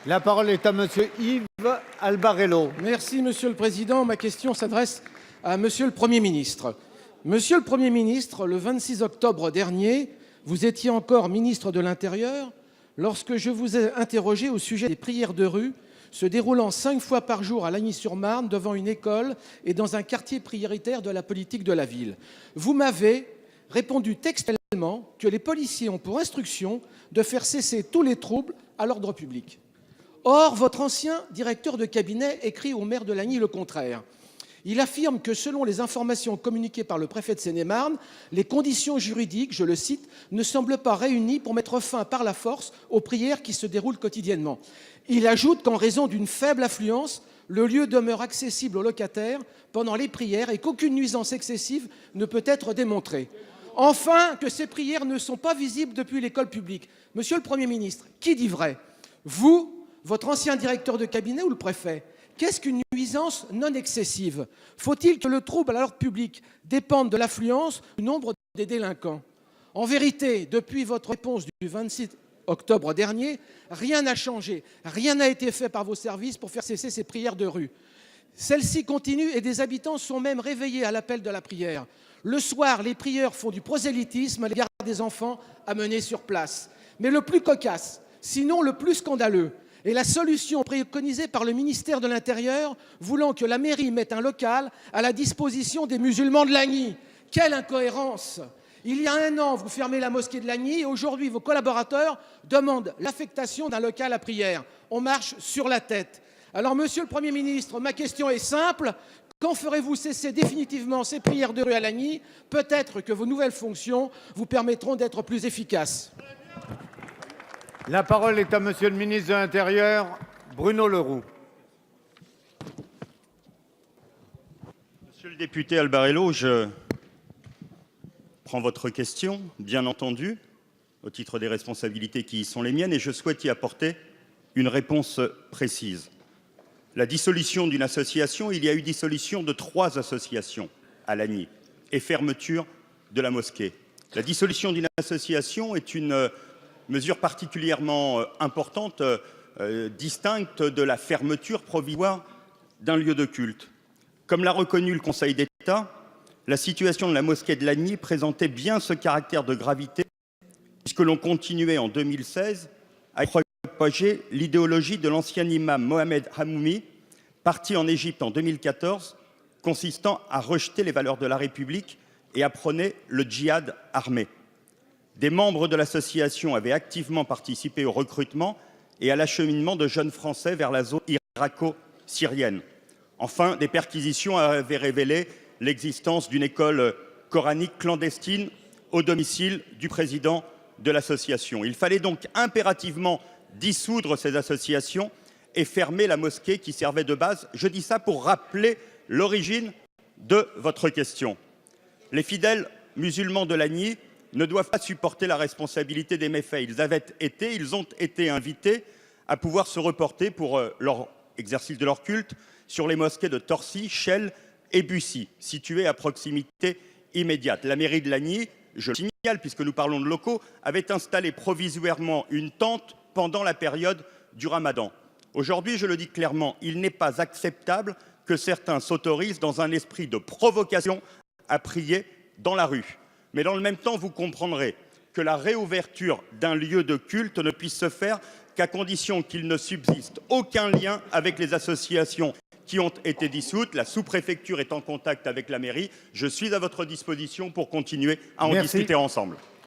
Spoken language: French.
La parole est à monsieur Yves Albarello. Merci, Monsieur le Président. Ma question s'adresse à Monsieur le Premier ministre. Monsieur le Premier ministre, le 26 octobre dernier, vous étiez encore ministre de l'Intérieur lorsque je vous ai interrogé au sujet des prières de rue se déroulant 5 fois par jour à Lagny-sur-Marne, devant une école et dans un quartier prioritaire de la politique de la ville. Vous m'avez répondu textuellement que les policiers ont pour instruction de faire cesser tous les troubles à l'ordre public. Or, votre ancien directeur de cabinet écrit au maire de Lagny le contraire. Il affirme que selon les informations communiquées par le préfet de Seine-et-Marne, les conditions juridiques, je le cite, ne semblent pas réunies pour mettre fin par la force aux prières qui se déroulent quotidiennement. Il ajoute qu'en raison d'une faible affluence, le lieu demeure accessible aux locataires pendant les prières et qu'aucune nuisance excessive ne peut être démontrée. Enfin, que ces prières ne sont pas visibles depuis l'école publique. Monsieur le Premier ministre, qui dit vrai? Vous, votre ancien directeur de cabinet ou le préfet? Qu'est-ce qu'une nuisance non excessive? Faut-il que le trouble à l'ordre public dépende de l'affluence du nombre des délinquants? En vérité, depuis votre réponse du 26 octobre dernier, rien n'a changé, rien n'a été fait par vos services pour faire cesser ces prières de rue. Celles-ci continuent et des habitants sont même réveillés à l'appel de la prière. Le soir, les prieurs font du prosélytisme à l'égard des enfants amenés sur place. Mais le plus cocasse, sinon le plus scandaleux, est la solution préconisée par le ministère de l'Intérieur, voulant que la mairie mette un local à la disposition des musulmans de Lagny. Quelle incohérence! Il y a 1 an, vous fermez la mosquée de Lagny et aujourd'hui, vos collaborateurs demandent l'affectation d'un local à prière. On marche sur la tête. Alors, Monsieur le Premier ministre, ma question est simple. Quand ferez-vous cesser définitivement ces prières de rue à Lagny? Peut-être que vos nouvelles fonctions vous permettront d'être plus efficaces. La parole est à monsieur le ministre de l'Intérieur, Bruno Le Roux. Monsieur le député Albarello, je prends votre question, bien entendu, au titre des responsabilités qui sont les miennes, et je souhaite y apporter une réponse précise. La dissolution d'une association, il y a eu dissolution de 3 associations à Lagny et fermeture de la mosquée. La dissolution d'une association est une mesure particulièrement importante, distincte de la fermeture provisoire d'un lieu de culte. Comme l'a reconnu le Conseil d'État, la situation de la mosquée de Lagny présentait bien ce caractère de gravité, puisque l'on continuait en 2016 à propager l'idéologie de l'ancien imam Mohamed Hamoumi, parti en Égypte en 2014, consistant à rejeter les valeurs de la République et à prôner le djihad armé. Des membres de l'association avaient activement participé au recrutement et à l'acheminement de jeunes Français vers la zone irako-syrienne. Enfin, des perquisitions avaient révélé l'existence d'une école coranique clandestine au domicile du président de l'association. Il fallait donc impérativement dissoudre ces associations et fermer la mosquée qui servait de base. Je dis ça pour rappeler l'origine de votre question. Les fidèles musulmans de Lagny ne doivent pas supporter la responsabilité des méfaits. Ils ont été invités à pouvoir se reporter pour l'exercice de leur culte sur les mosquées de Torcy, Chelles et Bussy, situées à proximité immédiate. La mairie de Lagny, je le signale puisque nous parlons de locaux, avait installé provisoirement une tente pendant la période du Ramadan. Aujourd'hui, je le dis clairement, il n'est pas acceptable que certains s'autorisent, dans un esprit de provocation, à prier dans la rue. Mais dans le même temps, vous comprendrez que la réouverture d'un lieu de culte ne puisse se faire qu'à condition qu'il ne subsiste aucun lien avec les associations qui ont été dissoutes. La sous-préfecture est en contact avec la mairie. Je suis à votre disposition pour continuer à en discuter ensemble.